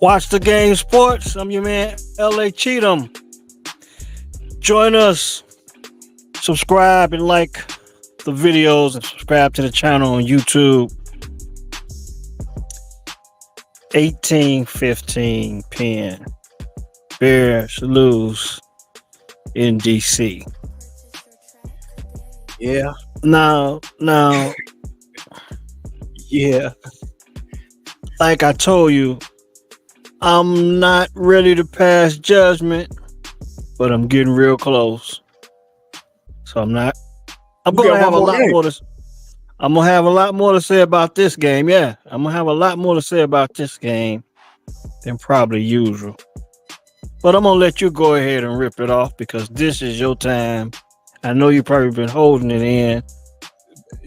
Watch the game sports. I'm your man, LA Cheatham. Join us. Subscribe and like the videos and subscribe to the channel on YouTube. 18:15 p.m. Bears lose in DC. Yeah, Now, yeah. like I told you, I'm not ready to pass judgment, but I'm getting real close. So I'm not. I'm We gonna got have one a more lot game. more to. I'm gonna have a lot more to say about this game. Yeah, I'm gonna have a lot more to say about this game than probably usual. But I'm gonna let you go ahead and rip it off because this is your time. I know you probably been holding it in,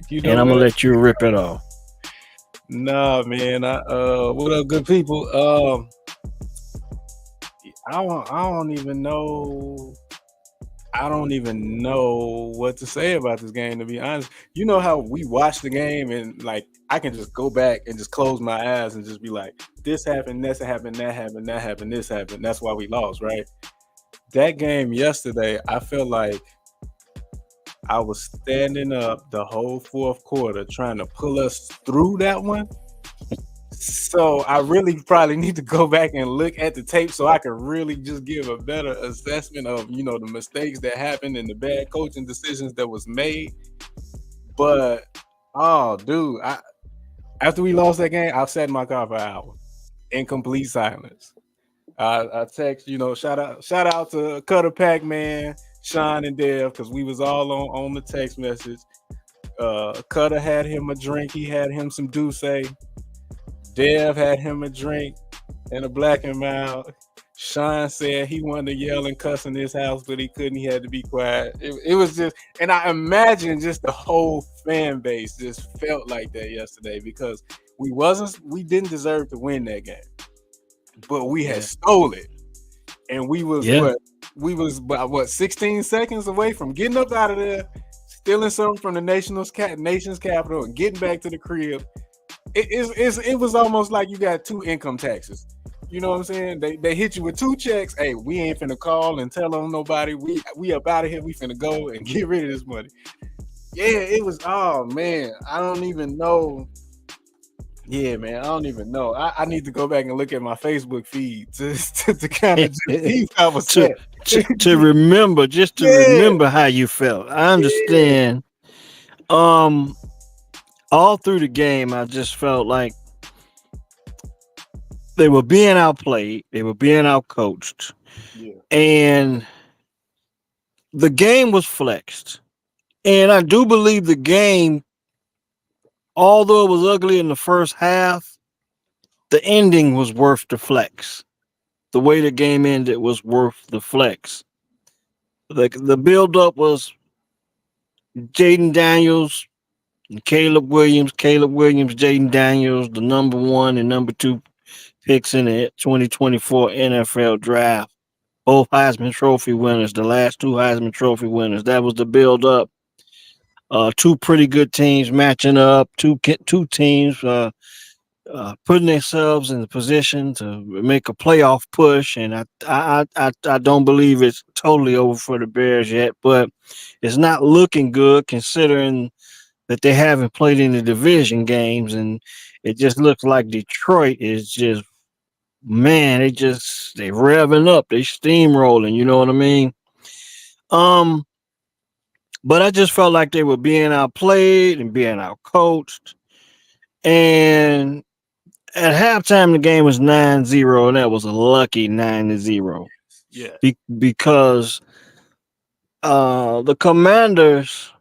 You and know I'm gonna what? let you rip it off. Nah, man. What up, good people? I don't even know. I don't even know what to say about this game. To be honest, you know how we watch the game and like I can just go back and just close my eyes and just be like, this happened, this happened, that happened, that happened, this happened. That's why we lost, right? That game yesterday, I felt like I was standing up the whole fourth quarter trying to pull us through that one. So I really probably need to go back and look at the tape so I can really just give a better assessment of the mistakes that happened and the bad coaching decisions that was made. But oh, dude, after we lost that game, I sat in my car for an hour in complete silence. I text, shout out to Cutter Pac Man, Sean and Dev, because we was all on the text message. Cutter had him a drink. He had him some Douce. Dev had him a drink and a black and mild. Sean said he wanted to yell and cuss in his house, but he couldn't. He had to be quiet. It was just, and I imagine just the whole fan base just felt like that yesterday because we didn't deserve to win that game, but we had Yeah, stole it, and we was yeah, about 16 seconds away from getting up out of there, stealing something from the nation's capital, and getting back to the crib. It was almost like you got two income taxes. You know what I'm saying? They hit you with two checks. Hey, we ain't finna call and tell on nobody. We up out of here. We finna go and get rid of this money. Yeah, it was. Oh man, I don't even know. Yeah, man, I don't even know. I need to go back and look at my Facebook feed to kind of just see how I was to at. to remember, just to Yeah, remember how you felt. I yeah, understand. Um, all through the game, I just felt like they were being outplayed, they were being outcoached, yeah. and the game was flexed. And I do believe the game, although it was ugly in the first half, the ending was worth the flex. The way the game ended was worth the flex. The build up was Jaden Daniels, Caleb Williams, Jaden Daniels, the number one and number two picks in the 2024 NFL draft. Both Heisman Trophy winners, the last two Heisman Trophy winners. That was the build up. Two pretty good teams matching up. Two teams putting themselves in the position to make a playoff push. And I don't believe it's totally over for the Bears yet, but it's not looking good considering that they haven't played any division games, and it just looks like Detroit is just, man, they revving up, they steamrolling. You know what I mean? Um, but I just felt like they were being outplayed and being outcoached. And at halftime, the game was 9-0, and that was a lucky 9-0 Yeah. because the Commanders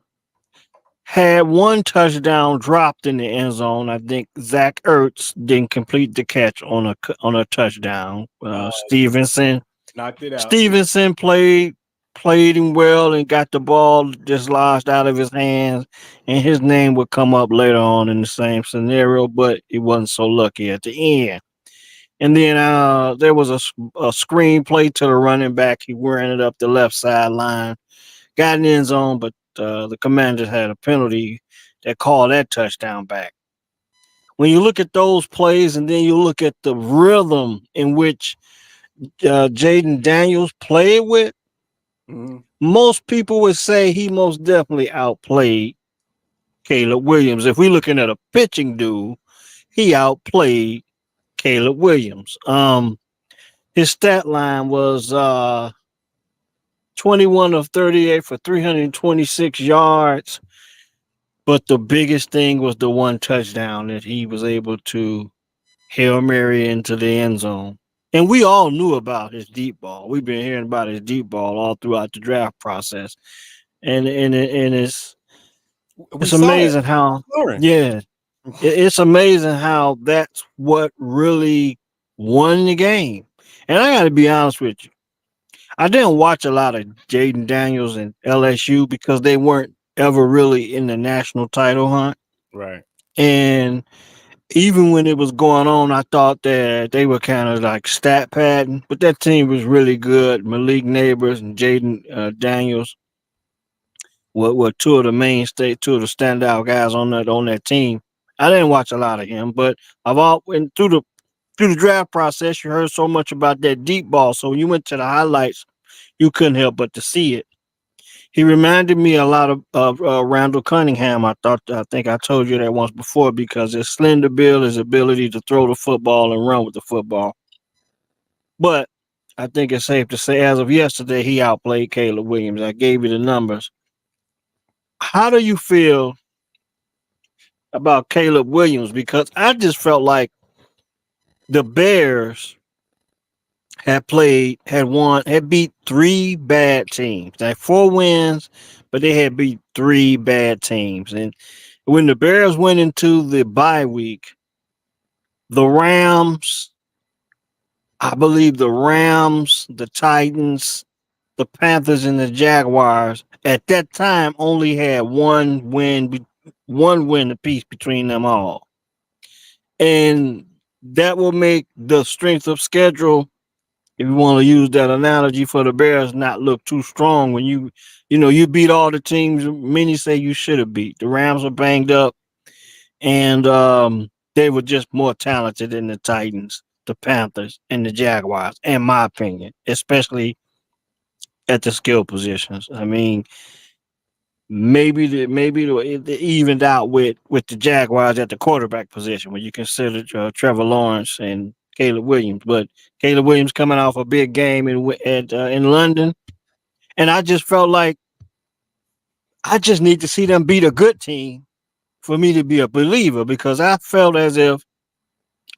had one touchdown dropped in the end zone. I think Zach Ertz didn't complete the catch on a touchdown. Stevenson Knocked it out. Stevenson played him well and got the ball dislodged out of his hands, and his name would come up later on in the same scenario, but he wasn't so lucky at the end. And then there was a screen play to the running back. He ran it up the left sideline, got in the end zone, but the Commanders had a penalty that called that touchdown back. when you look at those plays and then you look at the rhythm in which Jaden Daniels played with, Mhm. most people would say he most definitely outplayed Caleb Williams. If we're looking at a pitching dude, he outplayed Caleb Williams. His stat line was 21 of 38 for 326 yards. But the biggest thing was the one touchdown that he was able to Hail Mary into the end zone. And we all knew about his deep ball. We've been hearing about his deep ball all throughout the draft process. And We it's saw it. amazing how, Scoring. yeah, it's amazing how that's what really won the game. And I got to be honest with you, I didn't watch a lot of Jaden Daniels and LSU because they weren't ever really in the national title hunt. Right. And even when it was going on, I thought that they were kind of like stat padding, but that team was really good. Malik Neighbors and Jaden Daniels were two of the standout guys on that team. I didn't watch a lot of him, but I've all went through the draft process. You heard so much about that deep ball, so when you went to the highlights, you couldn't help but to see it. He reminded me a lot of Randall Cunningham. I think I told you that once before because his slender build, his ability to throw the football and run with the football. But I think it's safe to say, as of yesterday, he outplayed Caleb Williams. I gave you the numbers. How do you feel about Caleb Williams? Because I just felt like the Bears had beat three bad teams. They had 4 wins, but they had beat three bad teams. And when the Bears went into the bye week, the Rams, I believe the Rams, the Titans, the Panthers, and the Jaguars at that time only had one win apiece between them all. And that will make the strength of schedule, if you want to use that analogy for the Bears, not look too strong when you beat all the teams many say you should have beat. The Rams are banged up, and they were just more talented than the Titans, the Panthers, and the Jaguars, in my opinion, especially at the skill positions. I mean, it evened out with the Jaguars at the quarterback position when you consider Trevor Lawrence and Caleb Williams. But Caleb Williams coming off a big game in London, and I just felt like I just need to see them beat a good team for me to be a believer because I felt as if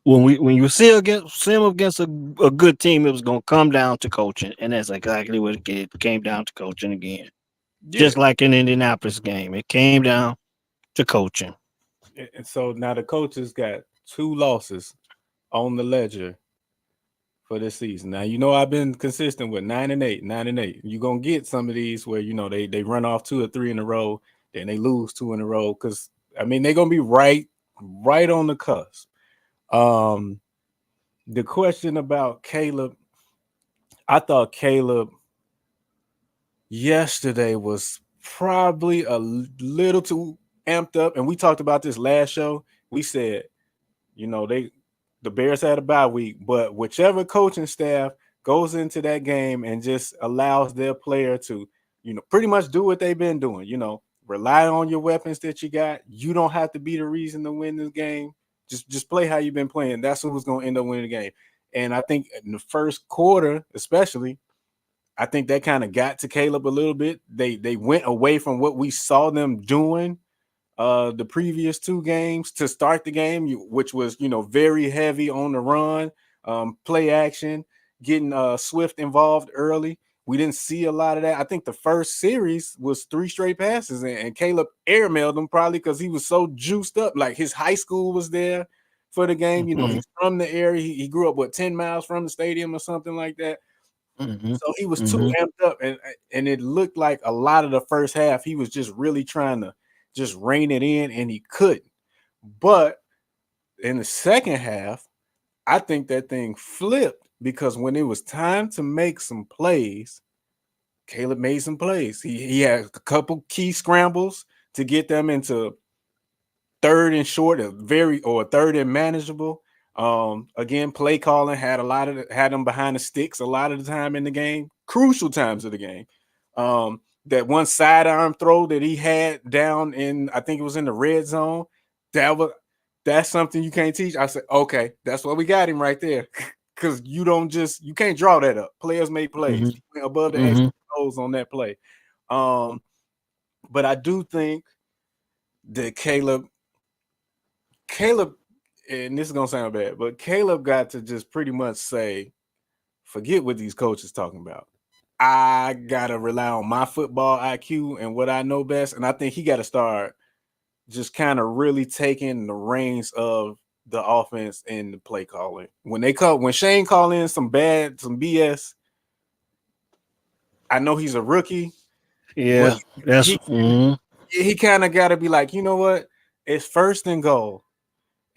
when you see them against a good team, it was going to come down to coaching, and that's exactly what it came down to coaching again. Yeah. Just like in Indianapolis game, it came down to coaching. And so now the coaches got 2 losses on the ledger for this season. Now you know I've been consistent with 9-8, 9-8. You're gonna get some of these where they run off 2 or 3 in a row, then they lose 2 in a row. Cause I mean they're gonna be right on the cusp. Um the question about Caleb, I thought Caleb yesterday was probably a little too amped up. And we talked about this last show. We said, the Bears had a bye week, but whichever coaching staff goes into that game and just allows their player to, pretty much do what they've been doing, rely on your weapons that you got. You don't have to be the reason to win this game. Just play how you've been playing. That's who's going to end up winning the game. And I think in the first quarter, especially, I think that kind of got to Caleb a little bit. They went away from what we saw them doing the previous 2 games to start the game, which was very heavy on the run, play action, getting Swift involved early. We didn't see a lot of that. I think the first series was 3 straight passes, and Caleb airmailed them probably because he was so juiced up. Like his high school was there for the game. Mm-hmm. He's from the area. He grew up 10 miles from the stadium or something like that. Mm-hmm. So he was too Mm-hmm. amped up, and it looked like a lot of the first half he was just really trying to just rein it in, and he couldn't. But in the second half, I think that thing flipped because when it was time to make some plays, Caleb made some plays. He had a couple key scrambles to get them into third and short, or third and manageable. Again, play calling had had them behind the sticks a lot of the time in the game, crucial times of the game. That one sidearm throw that he had down in, I think it was in the red zone, that's something you can't teach. I said, okay, that's what we got him right there. Because you can't draw that up. Players make plays. Mm-hmm. He went above the Mm-hmm. X's on that play. But I do think that Caleb, and this is gonna sound bad, but Caleb got to just pretty much say, forget what these coaches talking about. I gotta rely on my football IQ and what I know best. And I think he gotta start just kind of really taking the reins of the offense and the play calling. When Shane call in some BS, I know he's a rookie. Yeah, that's he kind of got to be like, you know what? It's first and goal.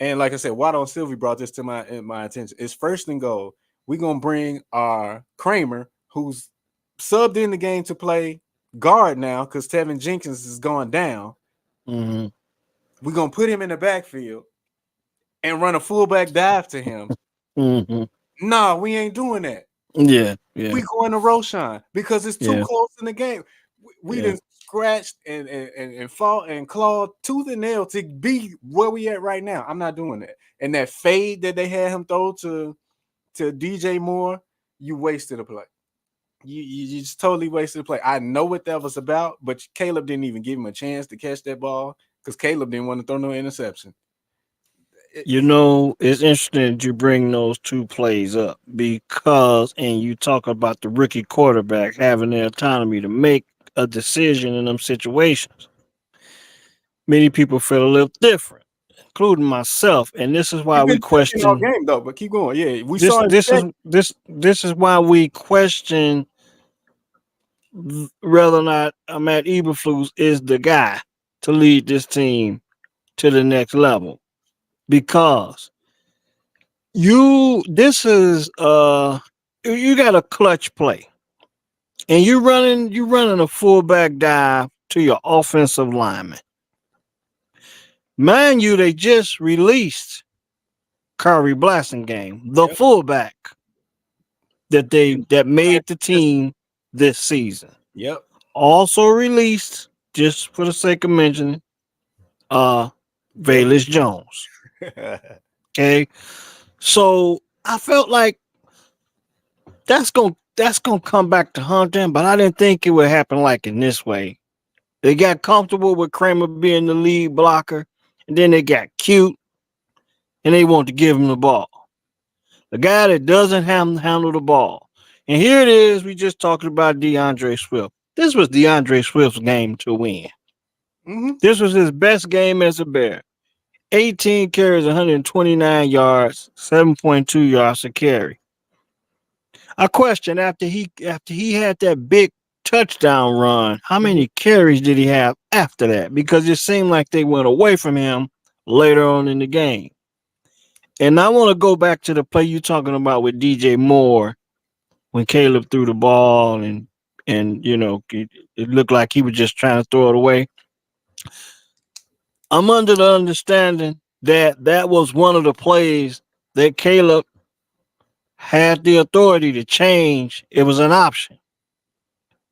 And like I said, Waddle Sylvie brought this to my attention. It's first and goal. We're gonna bring our Kramer, who's subbed in the game to play guard now because Tevin Jenkins is going down. Mm-hmm. We're gonna put him in the backfield and run a fullback dive to him. Mm-hmm. No, we ain't doing that. Yeah. We going to Roshan because it's too close in the game. We done scratched and fought and clawed tooth and nail to be where we at right now. I'm not doing that. And that fade that they had him throw to DJ Moore, you wasted a play. You just totally wasted a play. I know what that was about, but Caleb didn't even give him a chance to catch that ball because Caleb didn't want to throw no interception. You know, it's interesting that you bring those two plays up because, and you talk about the rookie quarterback having the autonomy to make a decision in them situations. Many people feel a little different, including myself, and this is why we question our game though. But keep going. Yeah, we this. saw This is why we question whether or not Matt Eberflus is the guy to lead this team to the next level because you got a clutch play and you're running a fullback dive to your offensive lineman. Mind you, they just released Curry Blasingame, the fullback that made the team this season. Yep. Also released, just for the sake of mentioning, Velus Jones. Okay. So I felt like that's gonna come back to haunt them, but I didn't think it would happen like in this way. They got comfortable with Kramer being the lead blocker, and then they got cute, and they want to give him the ball. The guy that doesn't handle the ball. And here it is. We just talked about DeAndre Swift. This was DeAndre Swift's game to win. Mm-hmm. This was his best game as a Bear. 18 carries, 129 yards, 7.2 yards a carry. I question after he had that big touchdown run, how many carries did he have after that? Because it seemed like they went away from him later on in the game. And I want to go back to the play you're talking about with DJ Moore when Caleb threw the ball and you know it looked like he was just trying to throw it away. I'm under the understanding that was one of the plays that Caleb had the authority to change. It was an option.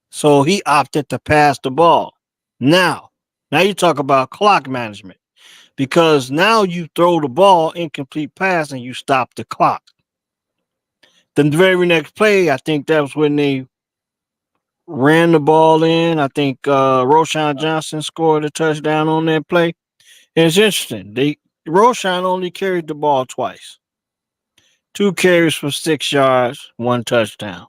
So he opted to pass the ball. Now you talk about clock management because now you throw the ball incomplete pass and you stop the clock. The very next play, I think that was when they ran the ball in. I think Roshan Johnson scored a touchdown on that play. And it's interesting. Roshan only carried the ball twice. 2 carries for 6 yards, 1 touchdown.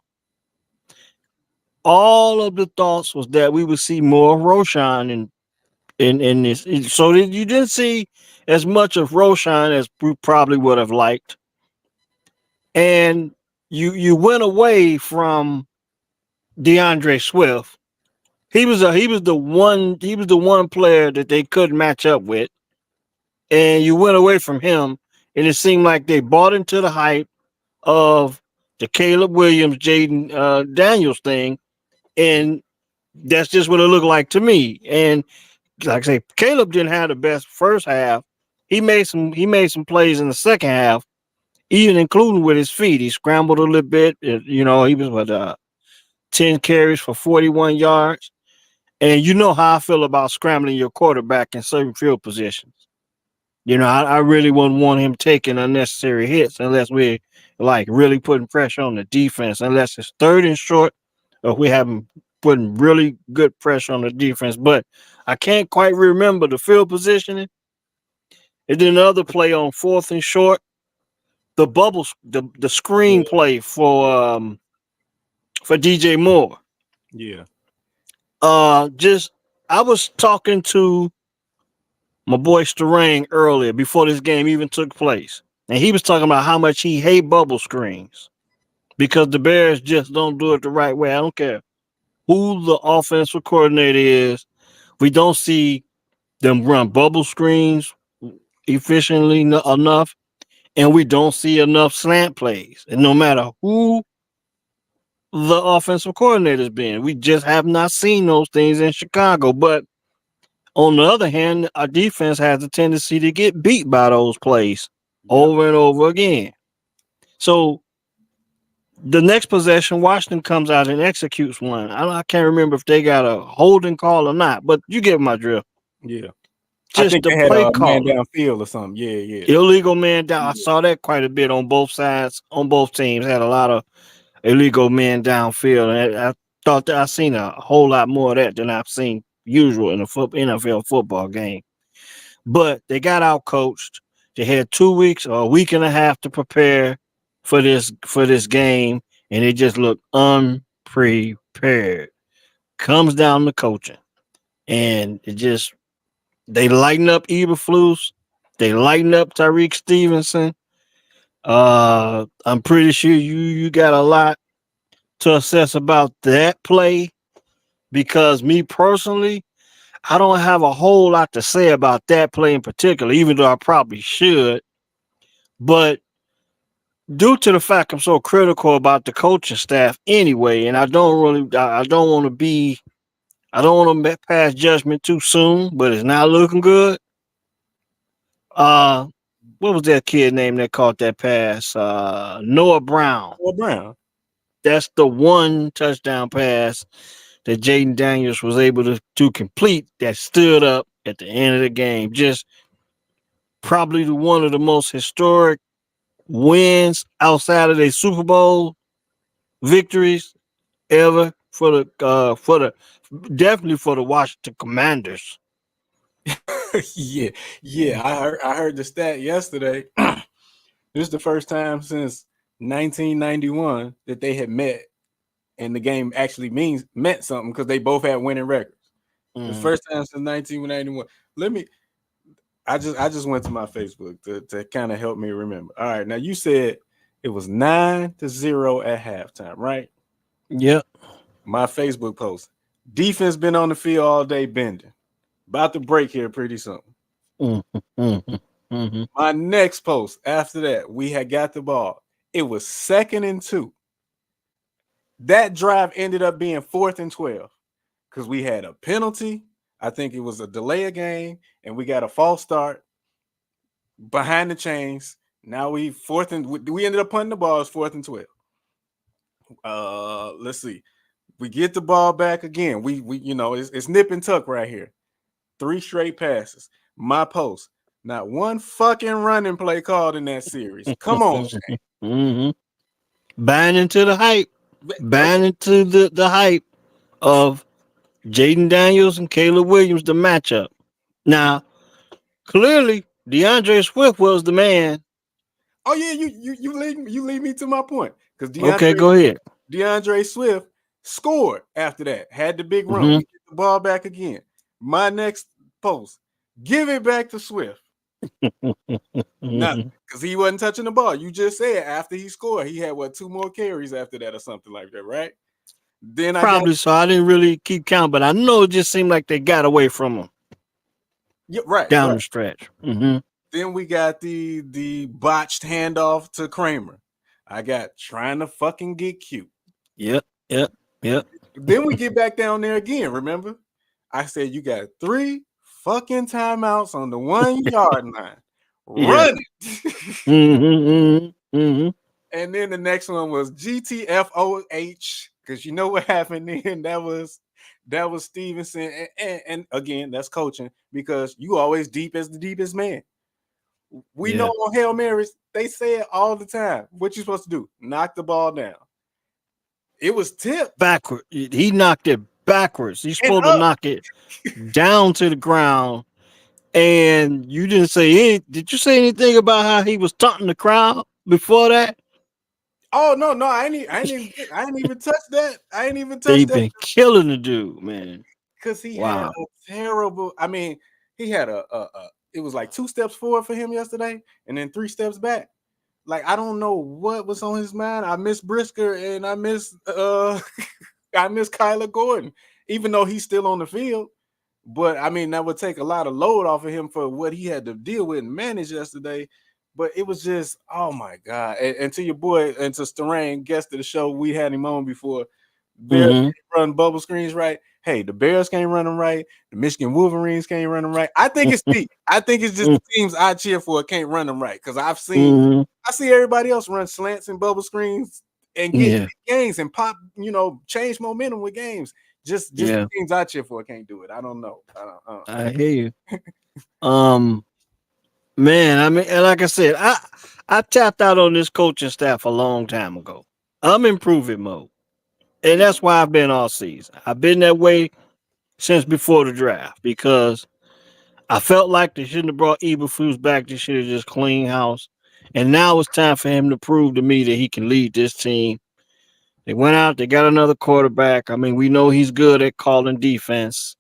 All of the thoughts was that we would see more of Roshan in this. So you didn't see as much of Roshan as we probably would have liked. And you went away from DeAndre Swift. He was the one player that they couldn't match up with. And you went away from him, and it seemed like they bought into the hype of the Caleb Williams, Jaden Daniels thing, and that's just what it looked like to me. And like I say, Caleb didn't have the best first half. He made some plays in the second half, even including with his feet. He scrambled a little bit. You know, he was 10 carries for 41 yards. And you know how I feel about scrambling your quarterback in certain field positions. You know, I really wouldn't want him taking unnecessary hits unless we're like really putting pressure on the defense, unless it's third and short, or we haven't putting really good pressure on the defense. But I can't quite remember the field positioning. And then the other play on fourth and short, the bubbles, the screen play for DJ Moore. Yeah. Just I was talking to my boy Starang earlier before this game even took place, and he was talking about how much he hate bubble screens because the Bears just don't do it the right way. I don't care who the offensive coordinator is, we don't see them run bubble screens efficiently enough, and we don't see enough slant plays. And no matter who the offensive coordinator's been, we just have not seen those things in Chicago. But on the other hand, our defense has a tendency to get beat by those plays over and over again. So the next possession, Washington comes out and executes one. I can't remember if they got a holding call or not, but you get my drift. Yeah. Just I think the they had play a call. man downfield or something. Yeah. Illegal man down. I saw that quite a bit on both sides, on both teams. Had a lot of illegal men downfield. And I thought that I seen a whole lot more of that than I've seen usual in a NFL football game. But they got out coached. They had 2 weeks or a week and a half to prepare for this game, and they just looked unprepared. Comes down to coaching, and it just they lighten up Eberflus. They lighten up Tyreek Stevenson. I'm pretty sure you got a lot to assess about that play because me personally, I don't have a whole lot to say about that play in particular, even though I probably should. But due to the fact I'm so critical about the coaching staff anyway, and I don't want to pass judgment too soon, but it's not looking good. What was that kid name that caught that pass? Noah Brown. Noah Brown. That's the one touchdown pass that Jaden Daniels was able to complete that stood up at the end of the game. Just probably one of the most historic wins outside of the Super Bowl victories ever for the definitely for the Washington Commanders. yeah. I heard the stat yesterday. This is the first time since 1991 that they had met, and the game actually meant something because they both had winning records. The first time since 1991. I just went to my Facebook to kind of help me remember. All right, now you said it was 9-0 at halftime, right? Yep. My Facebook post. Defense been on the field all day bending. About to break here pretty soon. My next post after that, we had got the ball. It was 2nd and 2. That drive ended up being 4th and 12 because we had a penalty. I think it was a delay of game, and we got a false start behind the chains. Now we ended up punting the ball. It's 4th and 12. Let's see. We get the ball back again. We it's nip and tuck right here. 3 straight passes. My post. Not one fucking running play called in that series. Come on, Shane. Buying into the hype. Buying into the hype of Jaden Daniels and Caleb Williams, the matchup. Now, clearly, DeAndre Swift was the man. Oh yeah, you lead me to my point because okay, go ahead. DeAndre Swift scored after that. Had the big run. We get the ball back again. My next post: give it back to Swift. Nothing, because he wasn't touching the ball. You just said after he scored, he had 2 more carries after that or something like that, right? Then so I didn't really keep count, but I know it just seemed like they got away from him. Yeah, right. Down the stretch. Then we got the botched handoff to Kramer. I got trying to fucking get cute. Yep. Then we get back down there again. Remember, I said you got 3 fucking timeouts on the 1 yard line. Yeah. Run it. And then the next one was GTFOH, because you know what happened then. That was Stevenson. And again, that's coaching, because you always deep as the deepest man. We know on Hail Marys, they say it all the time. What you supposed to do? Knock the ball down. It was tipped backward. He knocked it backwards. He's and supposed to up. knock it down to the ground. And you didn't say any. Did you say anything about how he was taunting the crowd before that? Oh no, I ain't even touch that. I ain't even touch They've that been killing the dude, man. because he had Wow. a terrible. I mean, he had a. It was like 2 steps forward for him yesterday, and then 3 steps back. Like, I don't know what was on his mind. I miss Brisker and I miss I miss Kyler Gordon, even though he's still on the field. But I mean, that would take a lot of load off of him for what he had to deal with and manage yesterday. But it was just, oh my God. And to your boy, and to Starain, guest of the show, we had him on before. Bears can't run bubble screens right. Hey, the Bears can't run them right. The Michigan Wolverines can't run them right. I think it's me. I think it's just the teams I cheer for can't run them right, because I see everybody else run slants and bubble screens and get games and pop, change momentum with games. Just the teams I cheer for can't do it. I don't know. I hear you. Man, I mean, and like I said, I tapped out on this coaching staff a long time ago. I'm in prove-it mode. And that's why I've been all season. I've been that way since before the draft, because I felt like they shouldn't have brought Eberflus back. They should have just cleaned house. And now it's time for him to prove to me that he can lead this team. They went out, they got another quarterback. I mean, we know he's good at calling defense.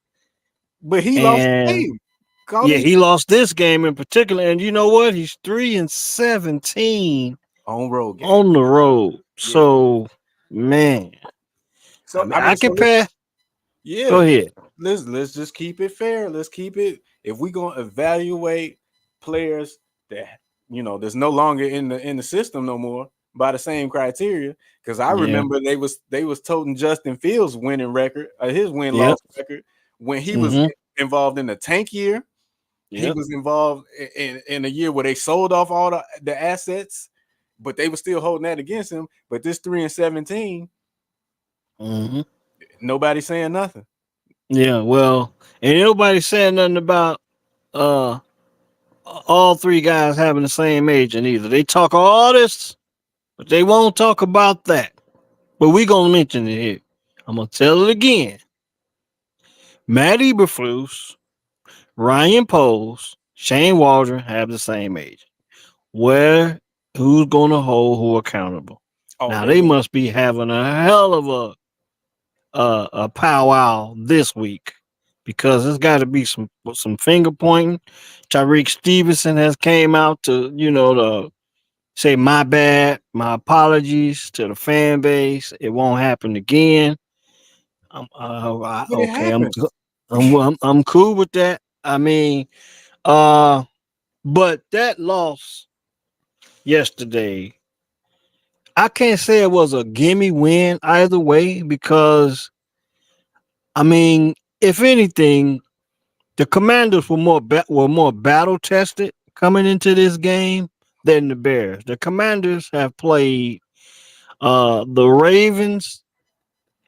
But he lost the game. He lost this game in particular. And you know what? He's 3-17 on road game. On the road. Yeah. So, man. So I compare. Yeah. Go ahead. Let's just keep it fair. Let's keep it. If we're gonna evaluate players that there's no longer in the system no more by the same criteria, because I remember they was toting Justin Fields' winning record, his win-loss record, when he was involved in the tank year. He was involved in a year where they sold off all the assets, but they were still holding that against him. But this 3-17, nobody saying nothing. Yeah, well, and nobody saying nothing about all three guys having the same agent either. They talk all this, but they won't talk about that. But we gonna mention it here. I'm gonna tell it again. Matt Eberflus, Ryan Poles, Shane Waldron have the same agent. Who's gonna hold who accountable? Now they must be having a hell of a powwow this week, because there's got to be some finger pointing. Tyreek Stevenson has came out to to say my bad, my apologies to the fan base. It won't happen again. I'm cool with that. I mean, but that loss yesterday, I can't say it was a gimme win either way, because I mean, if anything, the Commanders were more battle tested coming into this game than the Bears. The Commanders have played the Ravens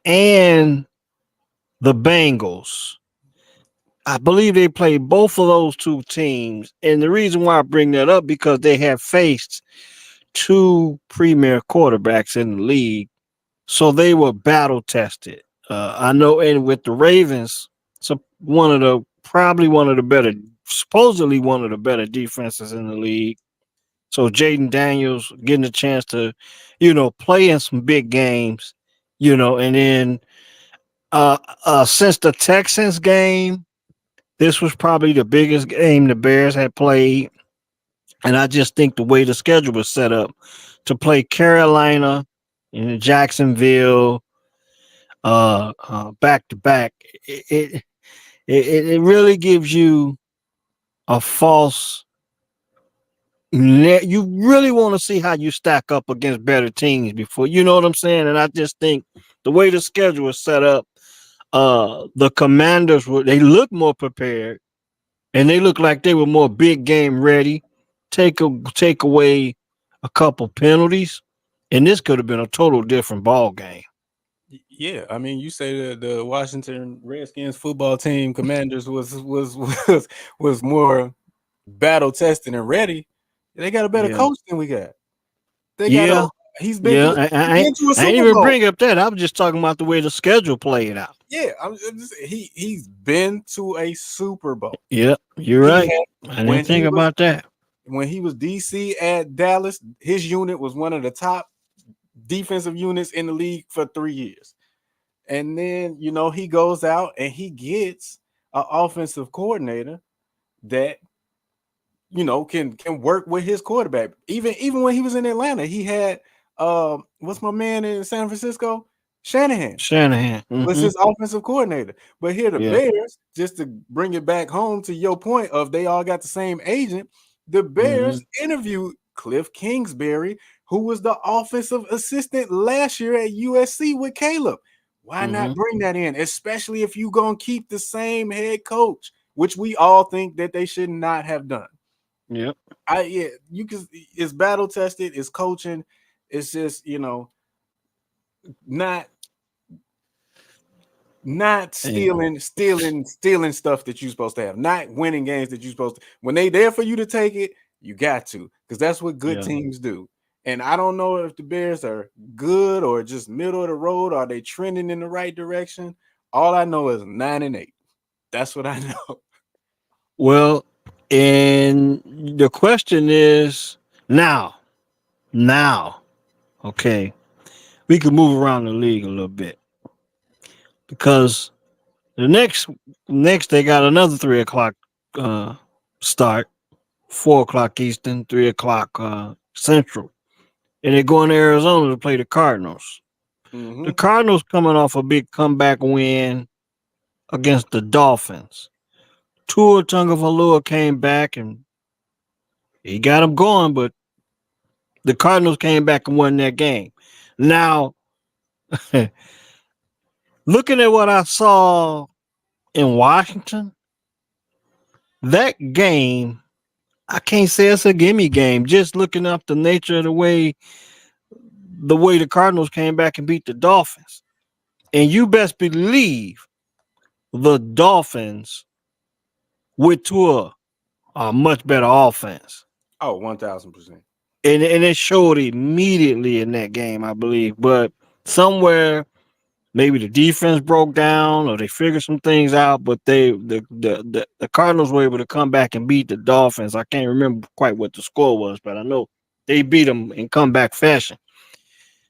and the Bengals. I believe they played both of those two teams, and the reason why I bring that up, because they have faced two premier quarterbacks in the league, so they were battle tested. I know, and with the Ravens, supposedly one of the better defenses in the league. So Jaden Daniels getting a chance to, play in some big games, and then since the Texans game, this was probably the biggest game the Bears had played. And I just think the way the schedule was set up to play Carolina and Jacksonville back to back, it really gives you a false. You really want to see how you stack up against better teams before, you know what I'm saying? And I just think the way the schedule is set up, the Commanders they look more prepared. and they looked like they were more big game ready. Take away a couple penalties, and this could have been a total different ball game. Yeah, I mean, you say the Washington Redskins football team commanders was more battle tested and ready. They got a better Yeah, coach than we got. They got a yeah, he's been yeah. to a I ain't Super even Bowl. bring up that. I was just talking about the way the schedule played out. Yeah, he's been to a Super Bowl. Yeah, you're He right. had I didn't when think he was about that. when he was DC at Dallas, his unit was one of the top defensive units in the league for 3 years. And then, he goes out and he gets an offensive coordinator that, can work with his quarterback. Even when he was in Atlanta, he had what's my man in San Francisco? Shanahan Shanahan. was his offensive coordinator. But here the Yeah. Bears, just to bring it back home to your point of they all got the same agent, the Bears interviewed Cliff Kingsbury, who was the offensive assistant last year at USC with Caleb. Why not bring that in, especially if you're going to keep the same head coach, which we all think that they should not have done. Yep. You can. It's battle tested. It's coaching. It's just not stealing stuff that you're supposed to have, not winning games that you're supposed to. When they there for you to take it, you got to, because that's what good teams do. And I don't know if the Bears are good or just middle of the road. Are they trending in the right direction? All I know is 9-8. That's what I know. Well, and the question is now, okay, we can move around the league a little bit because the next they got another 3 o'clock start, 4 o'clock Eastern, 3 o'clock Central, and they're going to Arizona to play the Cardinals. The Cardinals coming off a big comeback win against the Dolphins. Tua Tagovailoa came back and he got them going, but the Cardinals came back and won that game. Now, looking at what I saw in Washington, that game, I can't say it's a gimme game. Just looking up the nature of the way the Cardinals came back and beat the Dolphins. And you best believe the Dolphins with Tua are much better offense. Oh, 1,000%. And it showed immediately in that game, I believe. But somewhere maybe the defense broke down or they figured some things out, but the Cardinals were able to come back and beat the Dolphins. I can't remember quite what the score was, but I know they beat them in comeback fashion.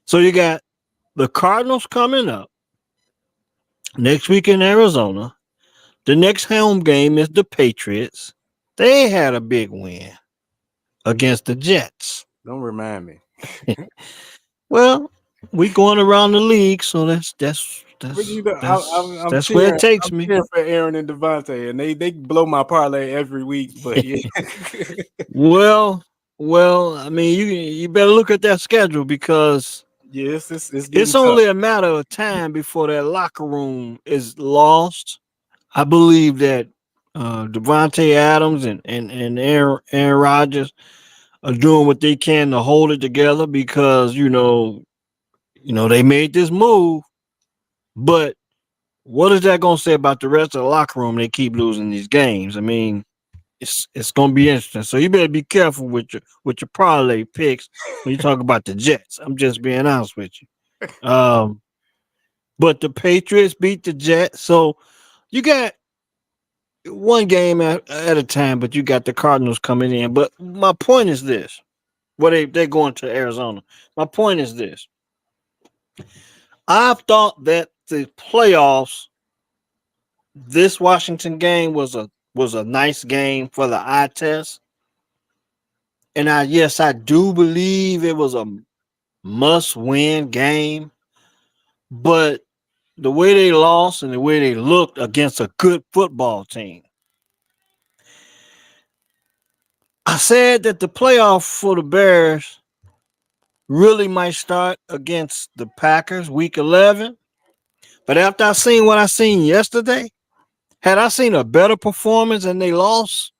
So you got the Cardinals coming up next week in Arizona. The next home game is the Patriots. They had a big win against the Jets. Don't remind me. Well, we going around the league, so that's I'm where it takes me. For Aaron and Devontae, and they blow my parlay every week. But yeah. well, I mean, you better look at that schedule because yes, it's only a matter of time before that locker room is lost. I believe that Devontae Adams and Aaron Rodgers are doing what they can to hold it together because they made this move, but what is that going to say about the rest of the locker room? They keep losing these games. I mean, it's going to be interesting. So you better be careful with your parlay picks when you talk about the Jets. I'm just being honest with you. But the Patriots beat the Jets, so you got one game at a time. But you got the Cardinals coming in. But my point is this: they're going to Arizona. My point is this: I thought that the playoffs, this Washington game was a nice game for the eye test. And I do believe it was a must-win game. But the way they lost and the way they looked against a good football team, I said that the playoff for the Bears really might start against the Packers week 11. But after I seen what I seen yesterday, Had I seen a better performance and they lost,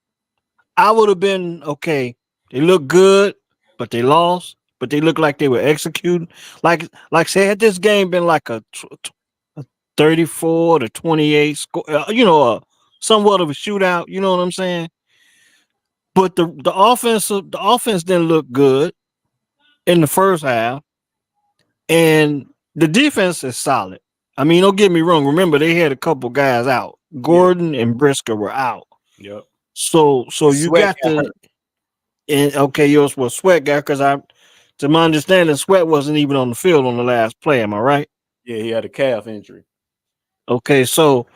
I would have been okay. They look good, but they lost. But they look like they were executing. Say, had this game been like a 34-28 score, somewhat of a shootout. You know what I'm saying? But the offense didn't look good in the first half, and the defense is solid. I mean, don't get me wrong. Remember, they had a couple guys out. Yeah. Gordon and Brisker were out. Yep. So you Sweat got got to hurt. and okay, yours was Sweat guy because to my understanding, Sweat wasn't even on the field on the last play. Am I right? Yeah, he had a calf injury. Okay, so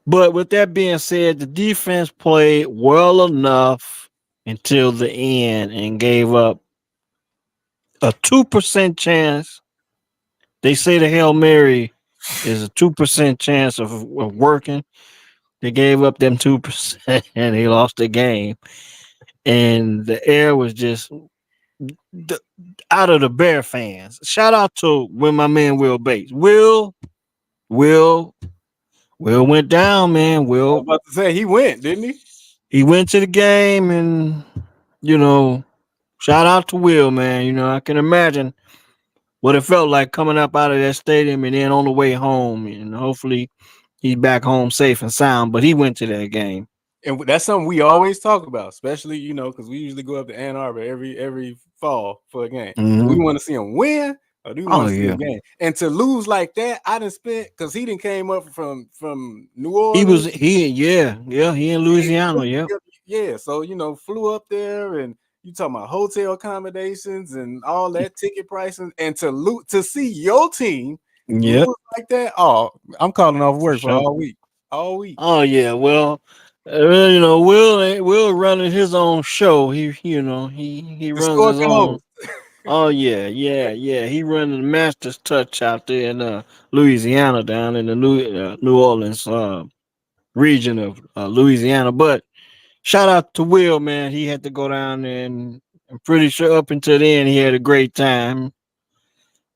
but with that being said, the defense played well enough until the end and gave up a 2% chance. They say the Hail Mary is a 2% chance of working. They gave up them 2% and they lost the game. And the air was just the, out of the Bear fans. Shout out to when my man Will Bates. Will, Will went down, man. I was Will about to say he went, didn't he? he went to the game and you know, shout out to Will, man. You know, I can imagine what it felt like coming up out of that stadium and then on the way home. And hopefully he's back home safe and sound. But he went to that game. And that's something we always talk about, especially because we usually go up to Ann Arbor every fall for a game. Do we Mm-hmm. want to see him win, or do we Oh want to see yeah. a game? And to lose like that, I didn't spend because he didn't came up from New He was Orleans. he in Louisiana, yeah. Yeah, so flew up there, and you talking about hotel accommodations and all that ticket pricing, and to see your team Yep. lose like that. Oh, I'm calling off For work for sure. all week. All week. Oh yeah, well, Will running his own show. He The runs score his can own. host. Oh yeah. He running the Masters Touch out there in Louisiana, down in the New Orleans region of Louisiana. But shout out to Will, man. He had to go down there, and I'm pretty sure up until then he had a great time.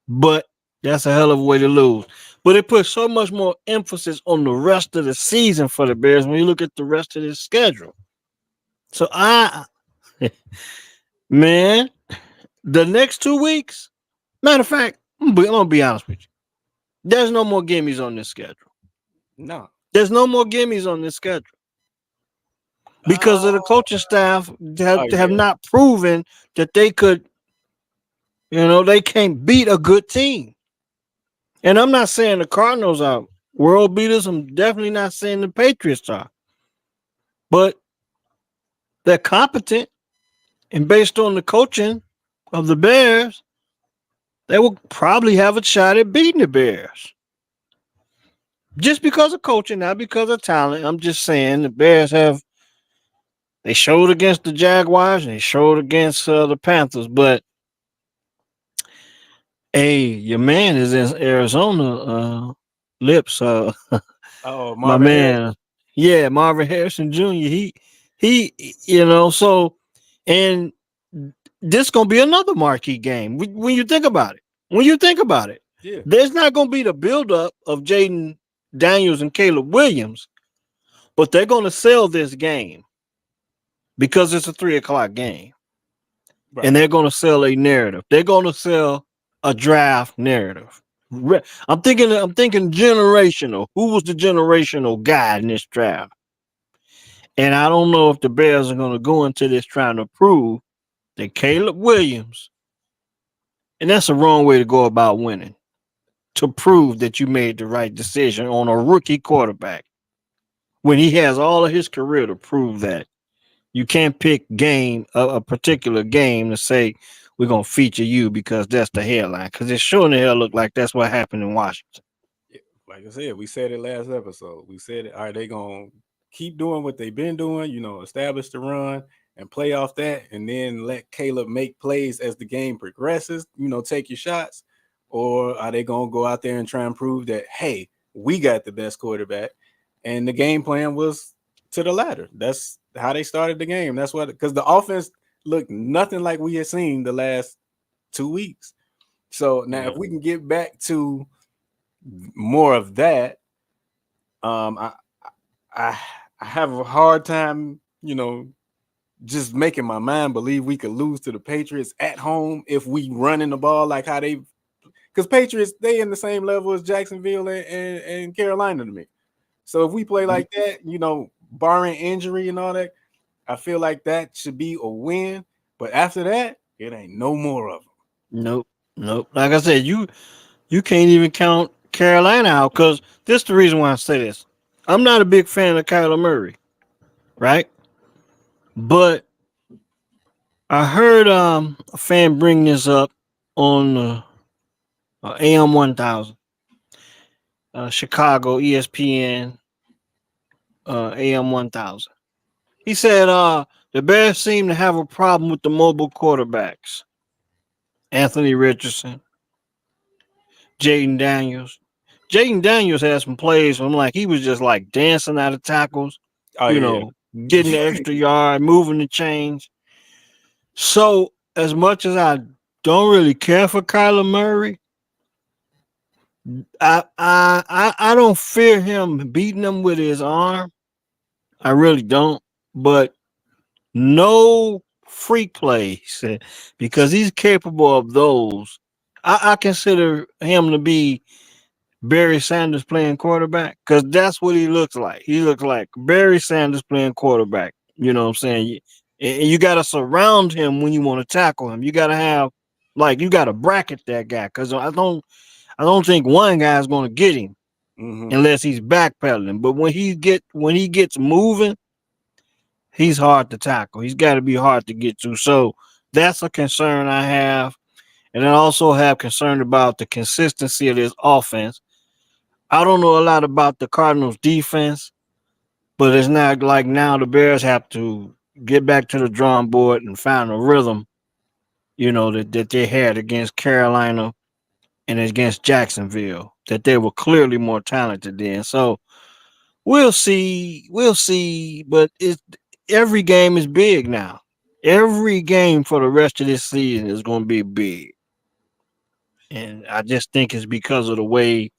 But that's a hell of a way to lose. But it puts so much more emphasis on the rest of the season for the Bears when you look at the rest of the schedule. So man, the next 2 weeks, matter of fact, I'm gonna be honest with you. There's no more gimmies on this schedule. No. There's no more gimmies on this schedule because of the Oh, coaching staff oh have yeah. not proven that they could, they can't beat a good team. And I'm not saying the Cardinals are world beaters. I'm definitely not saying the Patriots are, but they're competent. And based on the coaching of the Bears, they will probably have a shot at beating the Bears. Just because of coaching, not because of talent. I'm just saying the Bears they showed against the Jaguars and they showed against the Panthers, but hey, your man is in Arizona. Lips. Oh, My Marvin Harrison. man. Yeah, Marvin Harrison Jr. He so and this gonna be another marquee game when you think about it. When you think about it, Yeah. there's not gonna be the buildup of Jaden Daniels and Caleb Williams, but they're gonna sell this game because it's a 3 o'clock game, Right. and they're gonna sell a narrative. They're gonna sell a draft narrative. I'm thinking generational. Who was the generational guy in this draft? And I don't know if the Bears are going to go into this trying to prove that Caleb Williams, and that's the wrong way to go about winning, to prove that you made the right decision on a rookie quarterback when he has all of his career to prove that. You can't pick a particular game to say we're going to feature you because that's the headline, because it sure in the hell look like that's what happened in Washington. Yeah, like I said, we said it last episode. We said, are they going to keep doing what they've been doing, establish the run and play off that, and then let Caleb make plays as the game progresses, take your shots? Or are they going to go out there and try and prove that, hey, we got the best quarterback? And the game plan was to the latter. That's how they started the game. That's what, because the offense looked nothing like we had seen the last 2 weeks. So now, if we can get back to more of that, I I I have a hard time, just making my mind believe we could lose to the Patriots at home if we running the ball like how they, because Patriots, they in the same level as Jacksonville and Carolina to me. So if we play like that, barring injury and all that, I feel like that should be a win. But after that, it ain't no more of them. Nope, nope. Like I said, you can't even count Carolina out because this is the reason why I say this. I'm not a big fan of Kyler Murray, right? But I heard a fan bring this up on AM 1000, Chicago ESPN AM 1000. He said the Bears seem to have a problem with the mobile quarterbacks. Anthony Richardson, Jaden Daniels. Jaden Daniels had some plays. I'm like, he was just like dancing out of tackles, Oh you yeah. know, getting the extra yard, moving the chains. So as much as I don't really care for Kyler Murray, I don't fear him beating them with his arm. I really don't. But no freak plays because he's capable of those. I consider him to be Barry Sanders playing quarterback because that's what he looks like. He looks like Barry Sanders playing quarterback. You know what I'm saying? And you got to surround him when you want to tackle him. You got to have you got to bracket that guy because I don't think one guy's going to get him unless he's backpedaling. But when he gets moving, he's hard to tackle. He's got to be hard to get to. So that's a concern I have. And I also have concern about the consistency of this offense. I don't know a lot about the Cardinals defense, but it's not like now the Bears have to get back to the drawing board and find a rhythm, that they had against Carolina and against Jacksonville, that they were clearly more talented than. So we'll see. We'll see. But every game is big now. Every game for the rest of this season is going to be big. And I just think it's because of the way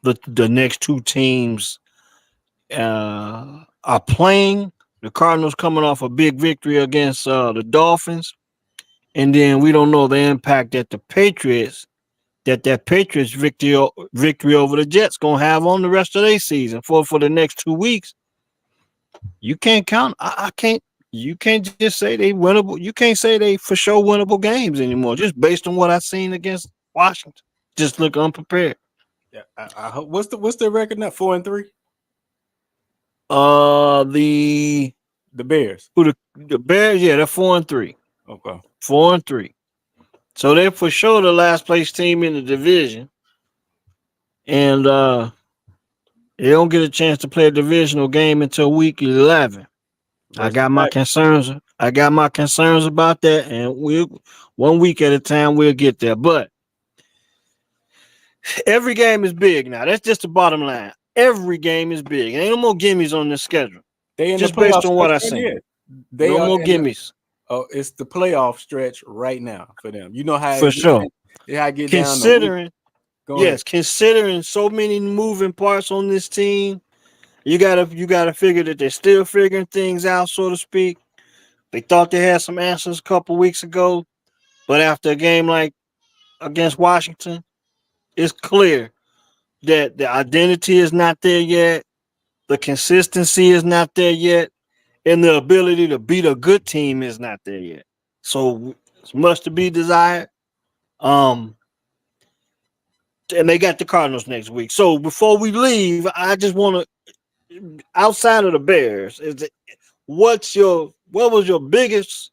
the next two teams are playing. The Cardinals coming off a big victory against the Dolphins, and then we don't know the impact that the Patriots that Patriots victory over the Jets gonna have on the rest of their season for the next 2 weeks. You can't count. I can't. You can't just say they winnable. You can't say they for sure winnable games anymore, just based on what I've seen against Washington. Just look unprepared. Yeah. I hope. What's the record now? 4-3. The The Bears. the Bears, yeah, they're 4-3. Okay. 4-3. So they're for sure the last place team in the division. And they don't get a chance to play a divisional game until week 11. I got my concerns. I got my concerns about that, and we'll 1 week at a time we'll get there. But every game is big now. That's just the bottom line. Every game is big. Ain't no more gimmies on this schedule. They in Just the based on what I stretch right seen. here. They No are more in the- gimmies. it's the playoff stretch right now for them. You know how For sure. Yeah, I get Considering, down. yes, considering so many moving parts on this team, you gotta figure that they're still figuring things out, so to speak. They thought they had some answers a couple weeks ago, but after a game like against Washington, it's clear that the identity is not there yet, the consistency is not there yet, and the ability to beat a good team is not there yet. So it's much to be desired. And they got the Cardinals next week. So before we leave, I just want to, outside of the Bears, what was your biggest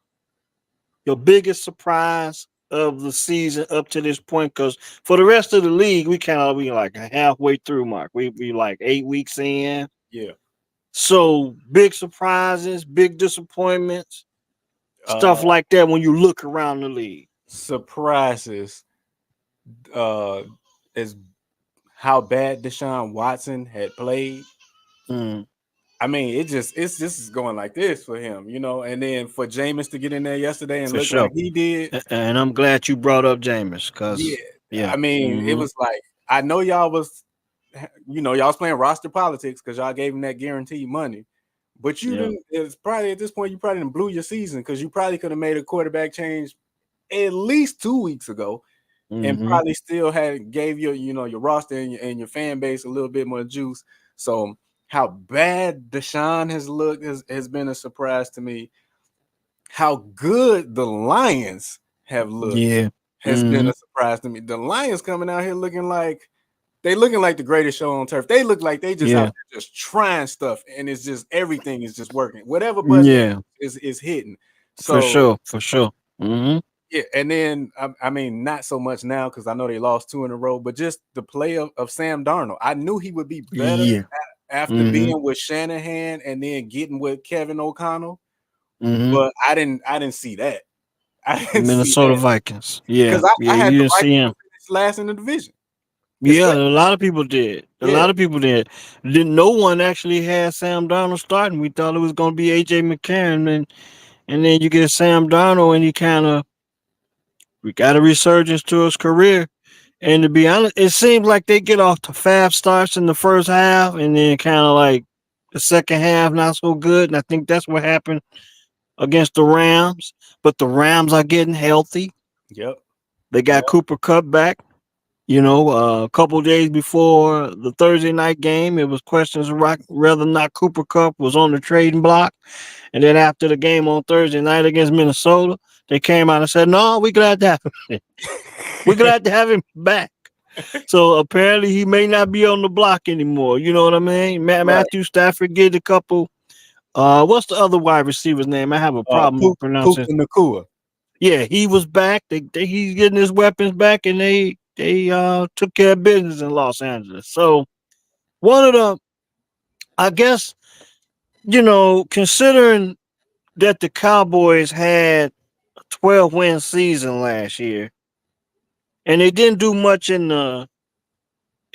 surprise of the season up to this point? Because for the rest of the league, we kind of be like halfway through, Mark. We be like 8 weeks in. Yeah. So big surprises, big disappointments, stuff like that when you look around the league. Surprises is how bad Deshaun Watson had played. I mean, it's just is going like this for him, and then for Jameis to get in there yesterday and look like he did. And I'm glad you brought up Jameis because I mean, it was like, I know y'all was y'all was playing roster politics because y'all gave him that guaranteed money. But you didn't. It's probably at this point you probably didn't blew your season because you probably could have made a quarterback change at least 2 weeks ago, and probably still gave your roster and your fan base a little bit more juice. So how bad Deshaun has looked has been a surprise to me. How good the Lions have looked has been a surprise to me. The Lions coming out here looking like the greatest show on turf. They look like they just out there just trying stuff, and it's just everything is just working. Whatever button is hitting. So for sure. Yeah, and then I mean, not so much now because I know they lost 2 in a row, but just the play of Sam Darnold. I knew he would be better after being with Shanahan and then getting with Kevin O'Connell, but I didn't see that. I didn't Minnesota see that. Vikings. Yeah, I had you the didn't see him. last in the division. Yeah, a lot of people did. A lot of people did. No one actually had Sam Darnold starting. We thought it was going to be AJ McCarron, and then you get Sam Darnold, and we got a resurgence to his career. And to be honest, it seems like they get off to fast starts in the first half, and then kind of like the second half not so good. And I think that's what happened against the Rams. But the Rams are getting healthy. Yep. They got Cooper Kupp back. A couple days before the Thursday night game, it was questions whether or not Cooper Kupp was on the trading block. And then after the game on Thursday night against Minnesota, they came out and said, "No, we're glad to have him. We're glad to have him back." So apparently he may not be on the block anymore. You know what I mean? Matthew Stafford get a couple. What's the other wide receiver's name? I have a problem pronouncing. Puka Nacua. Yeah, he was back. He's getting his weapons back, and they took care of business in Los Angeles. So one of the, I guess, considering that the Cowboys had a 12-win season last year, and they didn't do much in the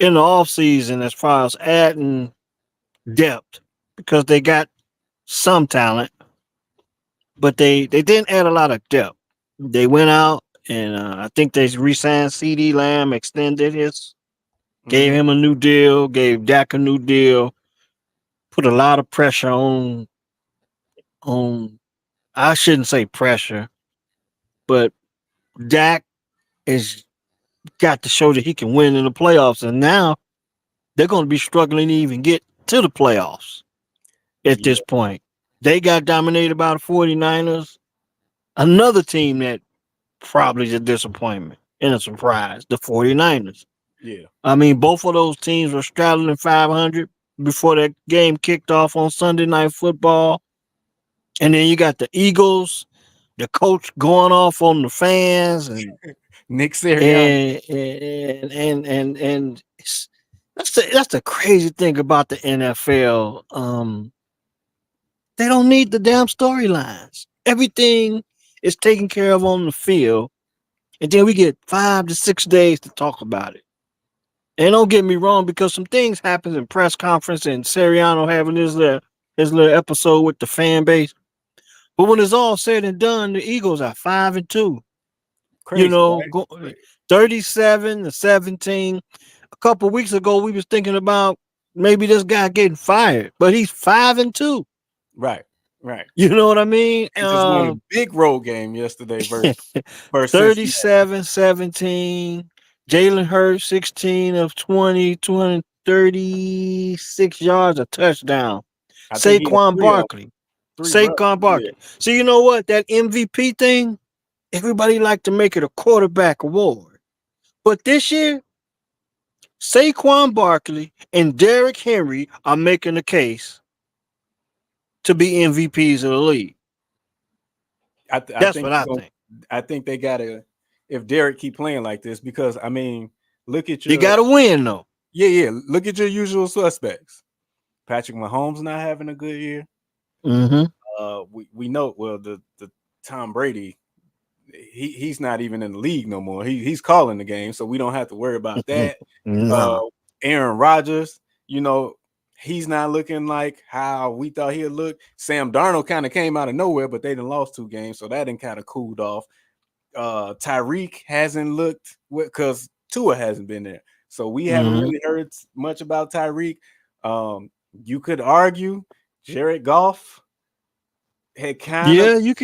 off season as far as adding depth because they got some talent, but they didn't add a lot of depth. They went out and I think they re-signed CeeDee Lamb, extended gave him a new deal, gave Dak a new deal, put a lot of pressure on I shouldn't say pressure, but Dak is got to show that he can win in the playoffs, and now they're going to be struggling to even get to the playoffs at this point. They got dominated by the 49ers, another team that probably is a disappointment and a surprise, the 49ers. Yeah. I mean, both of those teams were straddling 500 before that game kicked off on Sunday Night Football. And then you got the Eagles, the coach going off on the fans, and Nick Sirianni. And that's the crazy thing about the NFL. They don't need the damn storylines. Everything is taken care of on the field, and then we get 5 to 6 days to talk about it. And don't get me wrong, because some things happen in press conference and Sirianni having his little episode with the fan base. But when it's all said and done, the Eagles are 5-2. Crazy, right? 37-17. A couple of weeks ago, we was thinking about maybe this guy getting fired, but he's 5-2. Right. You know what I mean? He just won a big road game yesterday versus 37-17. Jalen Hurts, 16 of 20, 236 yards, a touchdown. Saquon Barkley. Yeah. So you know what? That MVP thing, everybody like to make it a quarterback award. But this year, Saquon Barkley and Derrick Henry are making the case to be MVPs of the league. That's what I think. I think they gotta, if Derrick keep playing like this, because I mean, look at you gotta win though. Yeah. Look at your usual suspects. Patrick Mahomes not having a good year. We know the Tom Brady, he's not even in the league no more. He's calling the game, so we don't have to worry about that. No. Aaron Rodgers, he's not looking like how we thought he'd look. Sam Darnold kind of came out of nowhere, but they done lost 2 games, so that done kind of cooled off. Tyreek hasn't looked because Tua hasn't been there. So we haven't Mhm. really heard much about Tyreek. You could argue Jared Goff had kind of, Yeah, you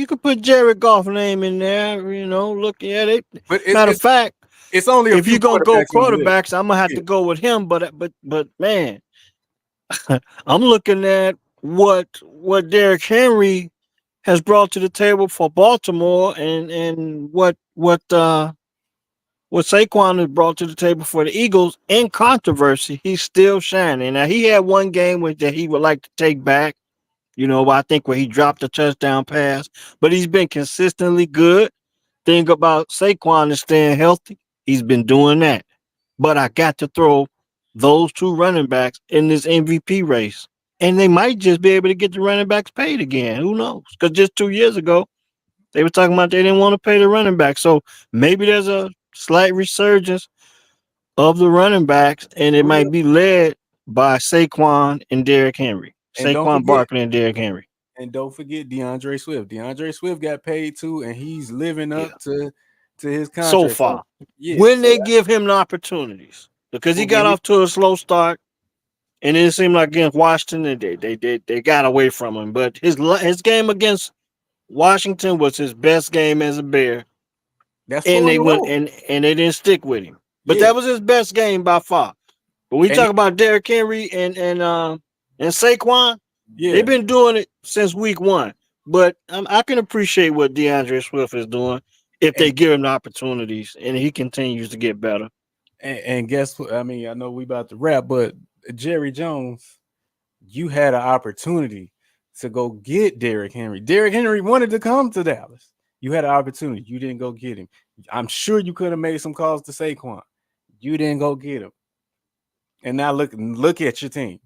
could put Jared Goff name in there. Look at it. but Matter of fact, it's only a if few you're gonna go quarterbacks in the league. quarterbacks, I'm gonna have Yeah, to go with him. But man, I'm looking at what Derrick Henry has brought to the table for Baltimore, and what Saquon has brought to the table for the Eagles. In controversy, he's still shining. Now he had one game that he would like to take back. I think where he dropped a touchdown pass, but he's been consistently good. Thing about Saquon is staying healthy. He's been doing that. But I got to throw those two running backs in this MVP race. And they might just be able to get the running backs paid again. Who knows? Because just 2 years ago, they were talking about they didn't want to pay the running back. So maybe there's a slight resurgence of the running backs, and it for real. might be led by Saquon and Derrick Henry. And don't Saquon forget, Barkley and Derrick Henry. DeAndre Swift. DeAndre Swift got paid too, and he's living Yeah. up to his So contract. So far, yeah, when so they give him the opportunities, because he when got he, off to a slow start, and it seemed like against Washington, they got away from him. But his game against Washington was his best game as a Bear, that's and two in they a went row. and they didn't stick with him. But Yeah, that was his best game by far. But we and talk about Derrick Henry and Saquon, they've yeah, been doing it since week one. But I can appreciate what DeAndre Swift is doing if they and give him the opportunities and he continues to get better. and guess what? I mean, I know we about to wrap, but Jerry Jones, you had an opportunity to go get Derrick Henry. Derrick Henry wanted to come to Dallas. You had an opportunity. You didn't go get him. I'm sure you could have made some calls to Saquon. You didn't go get him. And now look at your team.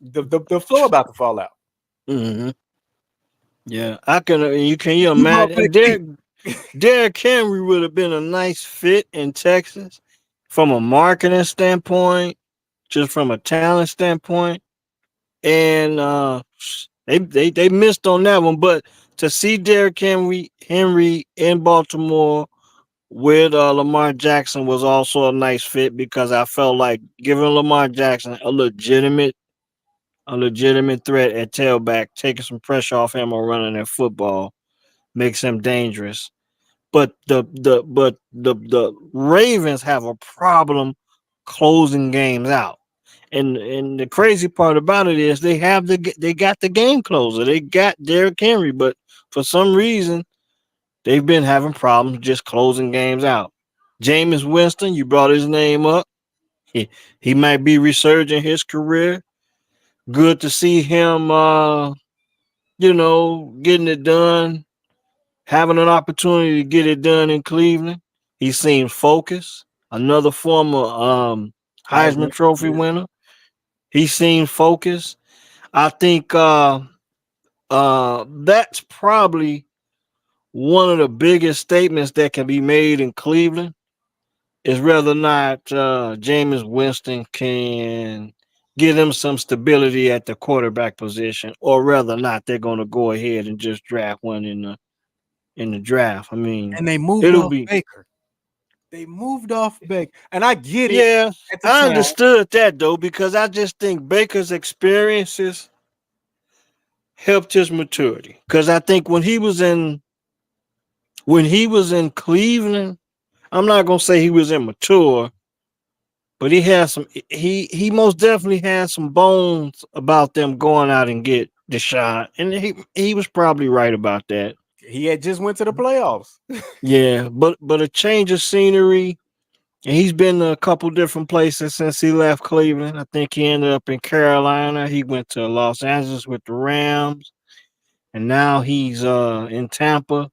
The floor about to fall out. Mm-hmm. Yeah, I can. You You brought imagine back Derrick Henry would have been a nice fit in Texas from a marketing standpoint, just from a talent standpoint, and they missed on that one. But to see Derrick Henry in Baltimore with Lamar Jackson was also a nice fit because I felt like giving Lamar Jackson a legitimate threat at tailback, taking some pressure off him or running their football makes him dangerous. But the Ravens have a problem closing games out. And the crazy part about it is they got the game closer. They got Derrick Henry, but for some reason they've been having problems just closing games out. Jameis Winston, you brought his name up. He might be resurging his career. Good to see him getting it done, having an opportunity to get it done in Cleveland. He seems focused. Another former Heisman Heisman. Trophy Yeah. winner. He seems focused. I think that's probably one of the biggest statements that can be made in Cleveland is whether or not Jameis Winston can give them some stability at the quarterback position, or whether or not they're going to go ahead and just draft one in the draft. I mean, And they moved it'll off be Baker. They moved off Baker. And I get it yeah. at the I time. understood that though because I just think Baker's experiences helped his maturity. Because I think when he was in Cleveland, I'm not gonna say he was immature, but he had some. He most definitely had some bones about them going out and get Deshaun, and he was probably right about that. He had just went to the playoffs. Yeah, but a change of scenery. And he's been to a couple different places since he left Cleveland. I think he ended up in Carolina. He went to Los Angeles with the Rams, and now he's in Tampa.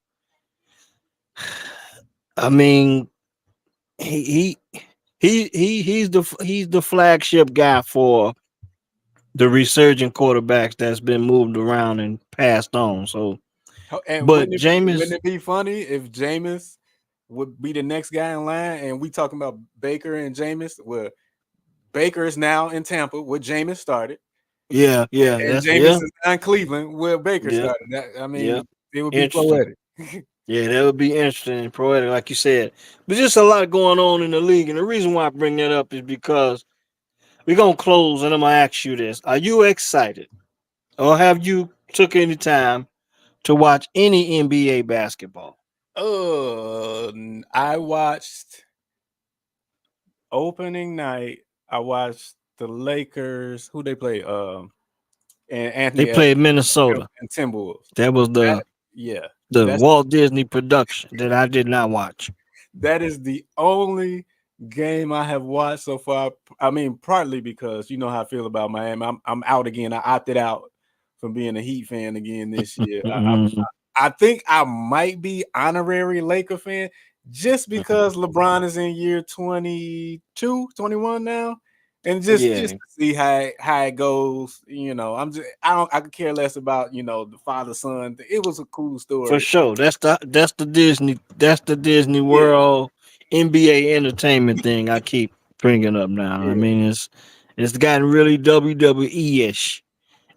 I mean, he he's the flagship guy for the resurgent quarterbacks that's been moved around and passed on. So, And but wouldn't Jameis, it be funny if Jameis would be the next guy in line and we talking about Baker and Jameis? Well, Baker is now in Tampa where Jameis started, yeah, and that's Jameis is now in Cleveland where Baker yeah, started. I yeah, mean, it would be interesting. poetic. Yeah, that would be interesting and poetic, like you said. But just a lot going on in the league, and the reason why I bring that up is because we're gonna close, and I'm gonna ask you this: Are you excited, or have you took any time to watch any NBA basketball? I watched opening night. I watched the Lakers. Who they play? And They Anthony played Edwards Minnesota. and Timberwolves. That was That yeah, the that's Walt Disney production that I did not watch. that is the only game I have watched so far. I mean, partly because you know how I feel about Miami. I'm out again. I opted out from being a Heat fan again this year. Mhm. I think I might be honorary Laker fan just because LeBron is in year 22, 21 now. And just Yeah, to see how it goes, you know, I could care less about, you know, the father son. It was a cool for story. sure. That's the Disney Yeah, World NBA entertainment thing I keep bringing up now. I yeah. mean, it's gotten really WWE ish.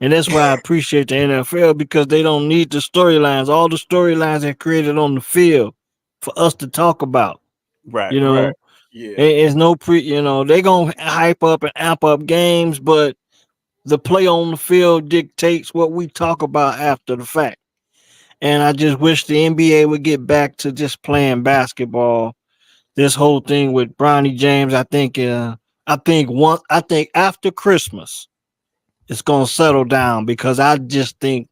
And that's why I appreciate the NFL because they don't need the storylines. All the storylines are created on the field for us to talk about. Right, You right. know, Yeah, it's no they gonna hype up and amp up games, but the play on the field dictates what we talk about after the fact. And I just wish the NBA would get back to just playing basketball. This whole thing with Bronny James, I think after Christmas it's gonna settle down because I just think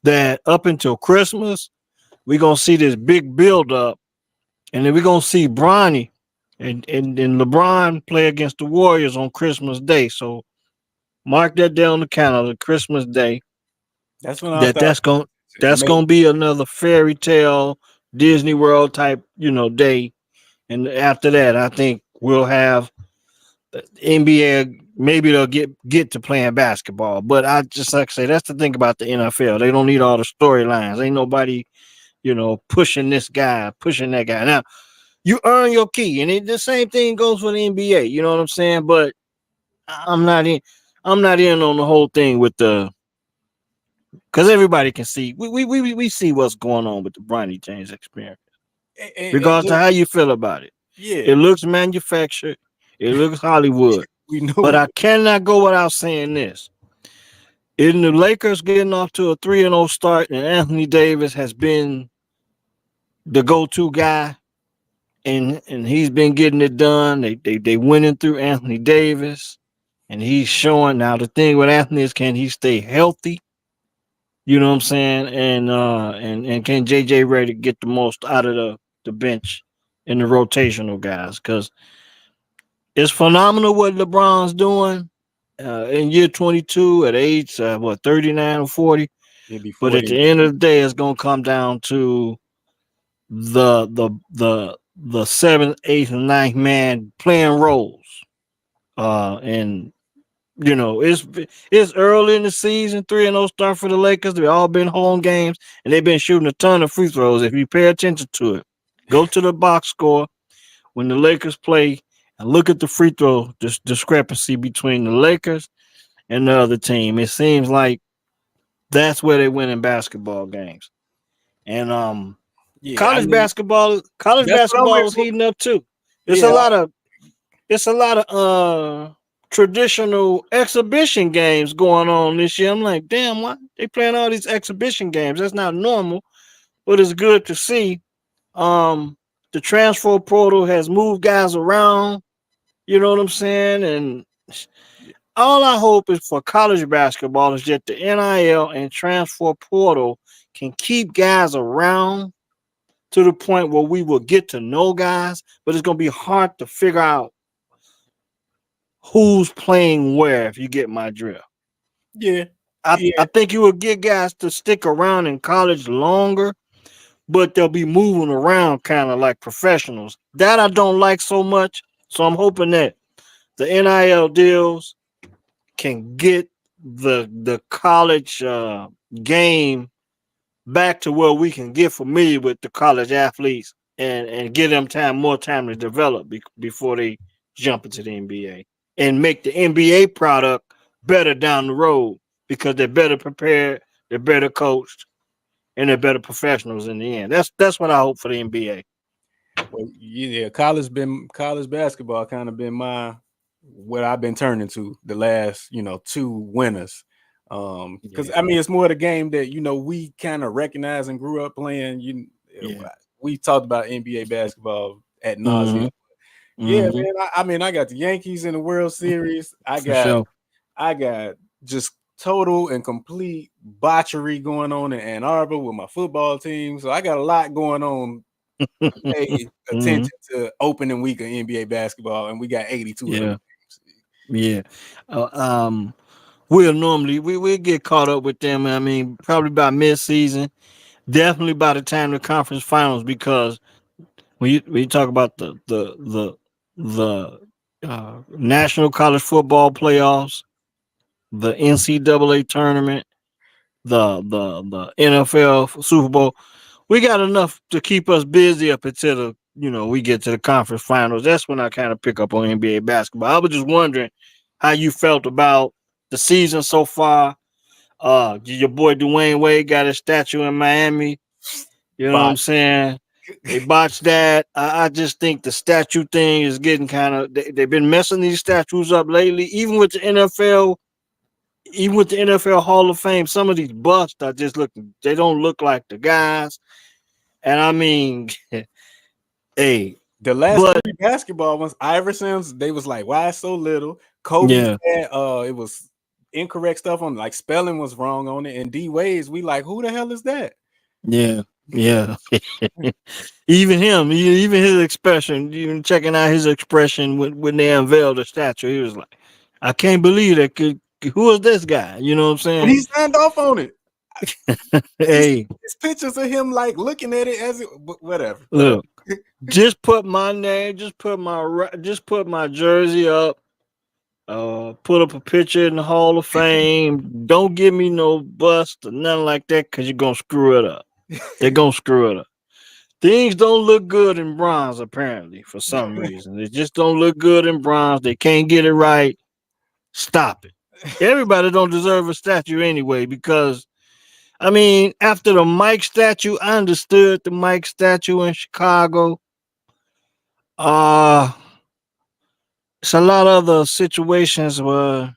that up until Christmas, we're gonna see this big build up, and then we're gonna see Bronny and LeBron play against the Warriors on Christmas Day. So mark that down on the calendar, Christmas Day. that's when I'll That start that's gonna that's maybe. gonna be another fairy tale Disney World type, day. And after that, I think we'll have the NBA. Maybe they'll get to playing basketball. But I just like I say, that's the thing about the NFL. They don't need all the storylines. Ain't nobody pushing this guy, pushing that guy. Now, you earn your key, and the same thing goes for the NBA. You know what I'm saying? But I'm not in. I'm not in on the whole thing with the because everybody can see. We see what's going on with the Bronny James experience, And regardless of how you feel about it. yeah, It looks manufactured. It looks Hollywood. we But know I cannot go without saying this. In the Lakers getting off to a 3-0 start, and Anthony Davis has been the go-to guy and he's been getting it done. They winning through Anthony Davis, and he's showing now. The thing with Anthony is, can he stay healthy? You know what I'm saying? And can JJ Redick get the most out of the bench and the rotational guys? Because it's phenomenal what LeBron's doing in year 22 at age 39 or 40. it'd be But at 40. the end of the day, it's gonna come down to the seventh, eighth, and ninth man playing roles. And it's early in the season, 3-0 start for the Lakers. They've all been home games, and they've been shooting a ton of free throws. If you pay attention to it, go to the box score when the Lakers play and look at the free throw discrepancy between the Lakers and the other team. It seems like that's where they win in basketball games. And Yeah, I college mean basketball, college that's what I'm basketball waiting is for. heating up too. It's a Yeah, lot of it's a lot of traditional exhibition games going on this year. I'm like, damn, why they playing all these exhibition games? That's not normal, but it's good to see. Um, the transfer portal has moved guys around. You know what I'm saying? And all I hope is for college basketball is that the NIL and transfer portal can keep guys around to the point where we will get to know guys, but it's gonna be hard to figure out who's playing where if you get my drift. yeah, I, yeah, I think you will get guys to stick around in college longer, but they'll be moving around kind of like professionals. That I don't like so much. So I'm hoping that the NIL deals can get the college game back to where we can get familiar with the college athletes and give them more time to develop before they jump into the NBA and make the NBA product better down the road because they're better prepared, they're better coached, and they're better professionals in the end. That's what I hope for the NBA. Well, yeah, college basketball kind of been what I've been turning to the last, 2 winners. Because I mean, it's more the game that we kind of recognize and grew up playing. We talked about NBA basketball at nauseam. Yeah, man. I mean, I got the Yankees in the World Series. I got just total and complete botchery going on in Ann Arbor with my football team. So I got a lot going on. Pay attention to opening week of NBA basketball, and we got 82 of them games. Yeah. We'll normally we'll get caught up with them. I mean, probably by mid-season, definitely by the time the conference finals, because when you talk about the National College Football Playoffs, the NCAA tournament, the NFL Super Bowl, we got enough to keep us busy up until we get to the conference finals. That's when I kind of pick up on NBA basketball. I was just wondering how you felt about the season so far. Your boy Dwayne Wade got his statue in Miami. You know what I'm saying? They botched that. I just think the statue thing is getting kind of. They've been messing these statues up lately. Even with the NFL Hall of Fame, some of these busts are just looking. They don't look like the guys. And I mean, hey, the last 3 basketball ones, Iverson's, they was like, why so little? Kobe had, it was incorrect stuff on, like, spelling was wrong on it. And D Wade's, we like, who the hell is that? Yeah. Even his expression, even checking out his expression when they unveiled the statue, he was like, I can't believe that. Who is this guy? You know what I'm saying? And he signed off on it. Hey, it's pictures of him like looking at it as it, whatever. Look, just put my name, just put my jersey up, put up a picture in the Hall of Fame. Don't give me no bust or nothing like that, because you're gonna screw it up. They're gonna screw it up. Things don't look good in bronze, apparently, for some reason. They just don't look good in bronze. They can't get it right. Stop it. Everybody don't deserve a statue anyway, because I mean, after the Mike statue, I understood the Mike statue in Chicago. It's a lot of other situations where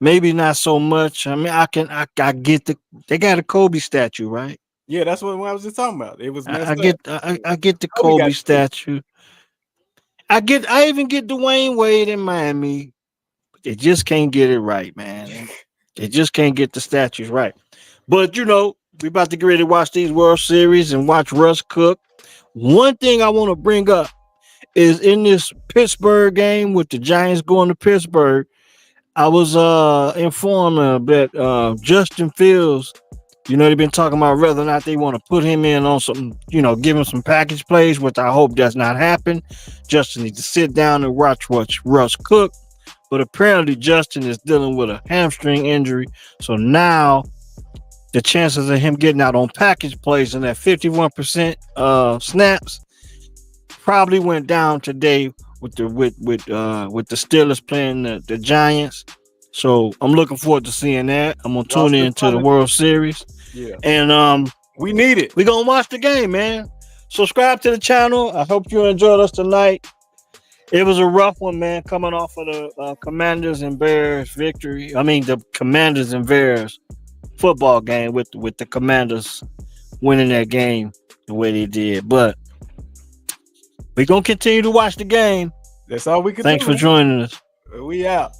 maybe not so much. I mean, I get they got a Kobe statue, right? Yeah, that's what I was just talking about. It was messed I get the Kobe statue. I even get Dwayne Wade in Miami. They just can't get it right, man. They just can't get the statues right. But we about to get ready to watch these World Series and watch Russ cook. One thing I want to bring up is in this Pittsburgh game with the Giants going to Pittsburgh, I was informed that Justin Fields, they've been talking about whether or not they want to put him in on some, give him some package plays, which I hope does not happen. Justin needs to sit down and watch Russ cook. But apparently Justin is dealing with a hamstring injury. So now the chances of him getting out on package plays and that 51% snaps probably went down today with the Steelers playing the Giants. So I'm looking forward to seeing that. I'm gonna tune into the World Series. Yeah. And we need it. We're gonna watch the game, man. Subscribe to the channel. I hope you enjoyed us tonight. It was a rough one, man, coming off of the Commanders and Bears victory. I mean, the Commanders and Bears football game with the Commanders winning that game the way they did. But we're going to continue to watch the game. That's all we can do. Thanks for joining us. We out.